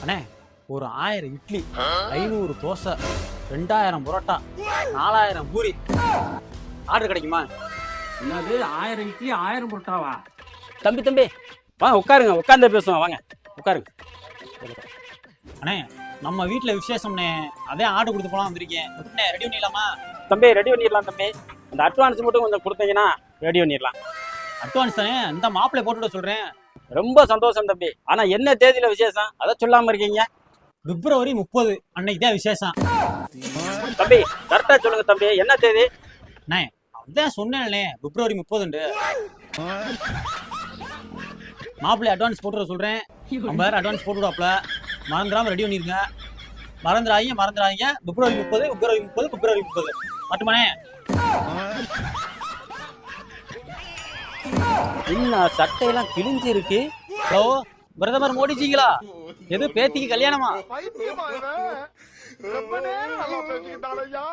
அண்ணே ஒரு 1000 இட்லி 500 தோசை 2000 புரோட்டா 4000 பூரி ஆர்டர் கிடைக்குமா? என்னது 1000 இட்லி 1000 புரோட்டாவா? தம்பி வாங்க உட்காருங்க, உட்கார்ந்து பேசுவோம், வாங்க உட்காருங்க. அண்ணே நம்ம வீட்டில் விசேஷம்ண்ணே, அதே ஆர்டர் கொடுத்து போலாம் வந்திருக்கேன். ரெடி பண்ணிடலாமா? தம்பி ரெடி பண்ணிடலாம் தம்பி. அந்த அட்வான்ஸ் மட்டும் கொஞ்சம் கொடுத்தீங்கன்னா ரெடி பண்ணிடலாம். அட்வான்ஸ் தானே, இந்த மாப்பிள்ளை போட்டுவிட சொல்கிறேன். ரொம்ப சந்தோஷம் தம்பி. ஆனா என்ன தேதியில விசேஷம் அதை சொல்லாம இருக்கீங்க? பிப்ரவரி 30 அன்னைக்கு தான் விசேஷம். தம்பி கரெக்டா சொல்லுங்க தம்பி, என்ன தேதி? அண்ணே அதான் சொன்னேன்ண்ணே, பிப்ரவரி 30. மாப்பிள்ளை அட்வான்ஸ் போட்டுவிட சொல்கிறேன். 50,000 அட்வான்ஸ் போட்டுவிடாப்ல, மறந்துடாம ரெடி பண்ணிருங்க. மறந்துடாதீங்க. பிப்ரவரி 30 மட்டுமாண்ணே? என்ன சட்டையெல்லாம் கிழிஞ்சு இருக்கு? ஹலோ, பிரதமர் மோடிஜிங்களா? எது பேத்திக்கு கல்யாணமா? ரொம்ப நேரம் நல்லா பேசிக்கிட்டாலையா.